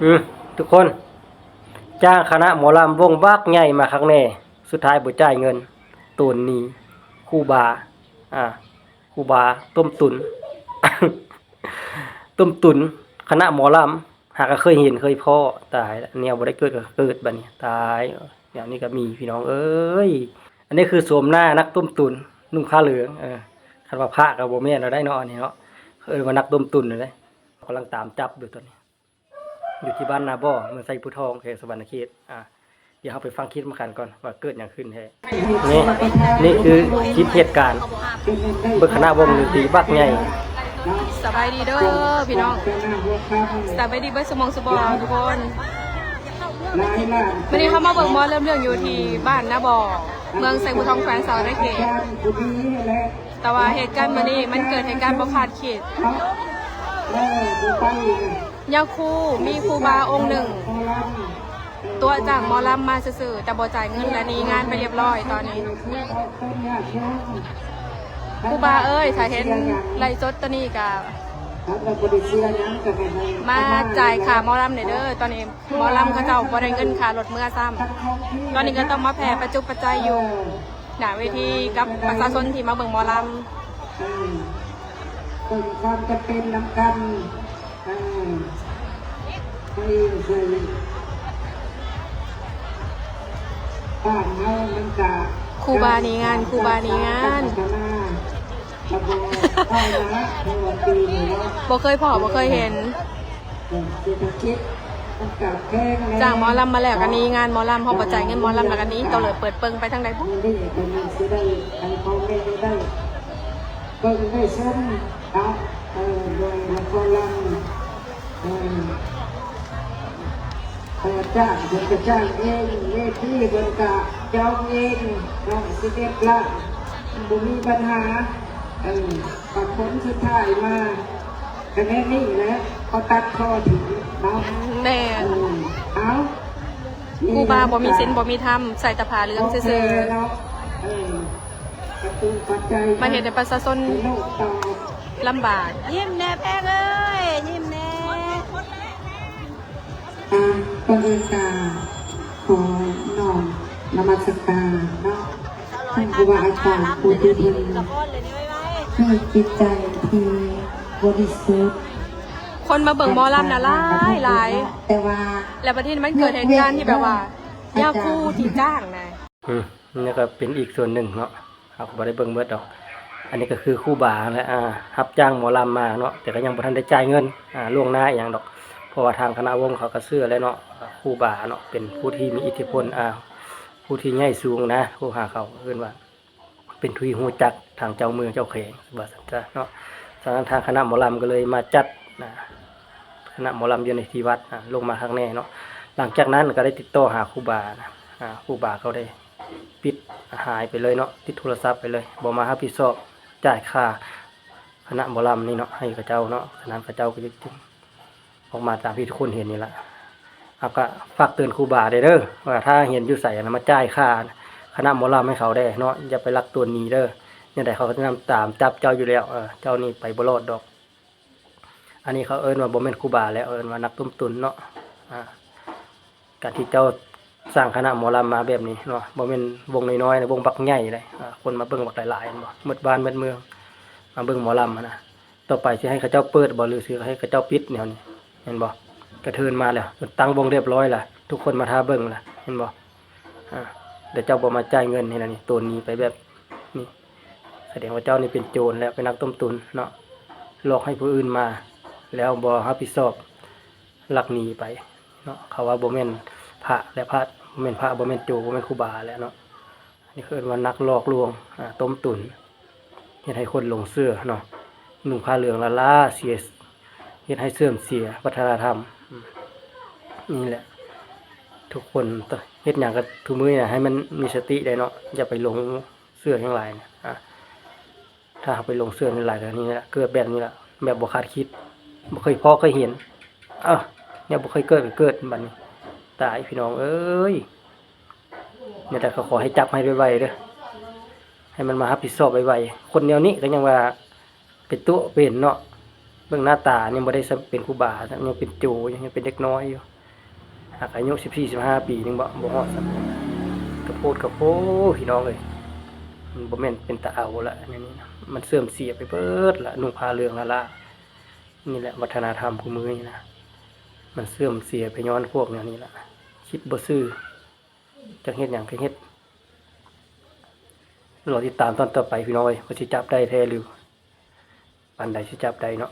อืมทุกคนจ้างคณะหมอลำวงบักใหญ่มาครั้งแน่สุดท้ายบ่จ่ายเงินตูนนี้ครูบาอ่าครูบาต้มตุน ต้มตุนคณะหมอลำหากก็เคยเห็นเคยพ้อตายแล้วเนี่ยบ่ได้เกิดก็เกิดบัดนี้ตายอย่างนี้ก็มีพี่น้องเอ้ยอันนี้คือสวมหน้านักต้มตุนนุ่งผ้าเหลืองคันว่าพระก็บ่แม่นเอาได้เนาะอันนี้เนาะว่านักต้มตุนนั่นแหละกำลังตามจับอยู่ตอนนี้อยู่ที่บ้านนาบ่อเมืองไซพุทองเขตสวรรณเขตเดี๋ยวเราไปฟังคลิปมากันก่อนว่าเกิดอย่างขึ้นแท้นี่คือคลิปเหตุการณ์เบิกคณะวงดนตรีบักใหญ่สบายดีเด้อพี่น้องสบายดีเบิร์สมองสบองทุกคนวันนี้เขามาเบิกมอเริ่มเรื่องอยู่ที่บ้านนาบ่อเมืองไซพุทองแขวงสวรรณเขตแต่ว่าเหตุการณ์วันนี้มันเกิดเหตุการณ์ประคาดเขตยาคูมีครูบาองค์หนึ่งตัวจากมอลำมาซื่อแต่บ่จ่ายเงินและนี้งานไปเรียบร้อยตอนนี้ครูบาเอ้ยถ้าเห็นไล่จดตัวนี้กับมาจ่ายค่ามอลำเด้อตอนนี้มอลำเขาเจ้าบ่ได้เงินค่ารถเมื่อซ้ำตอนนี้ก็ต้องมาแผ่ประจุปัจจัยอยู่หน้าเวทีกับประชาชนที่มาเบิ่งมอลำเป็นความจะเป็นนำกันให้คือบ้านเฮามันจะครูบานี้งานครูบานี้งานบ่เคยพอบ่เคยเห็นจ้างหมอลำมาแล้วกันนี้งานหมอลำเขาประจ่ายเงินหมอลำแล้วกันนี้เราเลยเปิดเปิงไปทางใดปุ๊บเปิงให้ซ้ำเอาโดยละครลำจ้างเดินกระจ้างเองเวทีเดินกะเจ้าเองน้องสิเด็กละบุมีปัญหากับผลสุดท้ายมาคะแนนนี่แหละเขาตัดข้อถึงเนาะแม่เอาครูบาบ่มีศีลบ่มีธรรมใส่ตะผาเหลืองซื่อมาเห็นในประชาชนลำบากยิ้มแน่แพ้เลยยิ้มแน่ก็เลยกาขอน้อมนมัสการเนาะท่านครูบาอาจารย์ผู้ที่ดีให้จิตใจที่บริสุทธิ์คนมาเบิ่งหมอลำน่ะหลายแต่ว่าแล้วประเทศมันเกิดเหตุการณ์ที่แบบว่าย่าคู่ที่จ้างนะนี่ก็เป็นอีกส่วนหนึ่งเนาะครับบ่ได้เบิ่งเบิดดอกอันนี้ก็คือครูบาและรับจ้างหมอลำมาเนาะแต่ก็ยังบ่ทันได้จ่ายเงินล่วงหน้าอย่างดอกเพราะว่าทางคณะวงเขาก็เชื่อแล้วเนาะครูบาเนาะเป็นผู้ที่มีอิทธิพลผู้ที่ใหญ่สูงนะผู้หาเขาเรียกว่าเป็นทุยหูจักทางเจ้าเมืองเจ้าเขงว่าซั่นจ้ะเนาะทางคณะหมอลำก็เลยมาจัดคณะหมอลำอยู่ในที่วัดลงมาข้างแน่เนาะหลังจากนั้นก็ได้ติดต่อหาครูบาครูบาเขาได้ปิดหายไปเลยเนาะติดโทรศัพท์ไปเลยบ่มารับผิดชอบจ่ายค่าคณะหมอลำนี่เนาะให้กับเจ้าเนาะฉะนั้นกับเจ้าก็จึงออกมาตามที่ทุกคนเห็นนี่แหละก็ฝากเตือนครูบาเด้อว่าถ้าเห็นอยู่ใส่มาจ่ายค่าคณะหมอลำให้เขาได้เนาะอย่าไปรักตัวนี้เด้อเนี่ยแต่เขาก็จะนำตามจับเจ้าอยู่แล้วเจ้านี่ไปบ่รอดดอกอันนี้เขาเอิ้นว่าบ่แม่นครูบาแล้วเอิ้นว่านักต้มตุนเนาะการที่เจ้าสร้างคณะหมอลำมาแบบนี้เนาะบ่แม่นวงน้อยๆนะวงบักใหญ่เลยคนมาเบิ่งบักหลายๆบ่หมดบ้านหมดเมืองมาเบิ่งหมอลำนะต่อไปสิให้เขาเจ้าเปิดบ่หรือสิให้เขาเจ้าปิดแนวนี้เห็นบ่กระเทินมาแล้วตั้งวงเรียบร้อยล่ะทุกคนมาท่าเบิ่งล่ะเห็นบ่เดี๋ยวเจ้าบ่มาจ่ายเงินนี่ตัวนี้ไปแบบนี้แสดงว่าเจ้านี่เป็นโจรแล้วเป็นนักต้มตุนเนาะหลอกให้ผู้อื่นมาแล้วบ่รับผิดชอบลักหนีไปเนาะเขาว่าบ่แม่นพระและพระบ่แม่นพระบ่แม่นโจรบ่แม่นครูบาแล้วเนาะนี่คือว่านักหลอกลวงต้มตุนเฮ็ดให้คนหลงเชื่อเนาะนุ่งผ้าเหลืองละเสียเฮ็ดให้เสื่อมเสียวัฒนธรรมนี่แหละทุกคนเฮ็ดหยังก็ทุกมื้อน่ะให้มันมีสติได้เนาะอย่าไปหลงเชื่อทั้งหลายนะถ้าไปลงเสื้อในหลายแบบนี้แหละเกิดแบบนี้แหละแบบบ่คาดคิดบ่เคยพอเคยเห็นเนี่ยบ่เคยเกิดบัดนี้ตายพี่น้องเอ้ยเนี่ยแต่ก็ขอให้จับให้ไวๆเด้อให้มันมารับผิดชอบไวๆคนแนวนี้ก็ยังว่าเป็นตัวเป็นเนาะ เบิ่งหน้าตายังบ่ได้เป็นครูบายังเป็นโจยังเป็นเด็กน้อยอยู่หากอายุ14-15 ปีนึงบ่ฮอดซ้ํกระโพดพี่น้องเอ้ยมันบ่แม่นเป็นตาเอาละอันนี้นะมันเสื่อมเสียไปเบิดละนุ่งผ้าเหลืองละนี่แหละวัฒนธรรมของมื้อนี้นะมันเสื่อมเสียไปย้อนพวกแนวนี้ละคิดบ่ซื่อจักเฮ็ดหยังก็เฮ็ดรอติดตามตอนต่อไปพี่น้องเอ้ยว่าสิจับได้แท้หรือปานใดสิจับได้เนาะ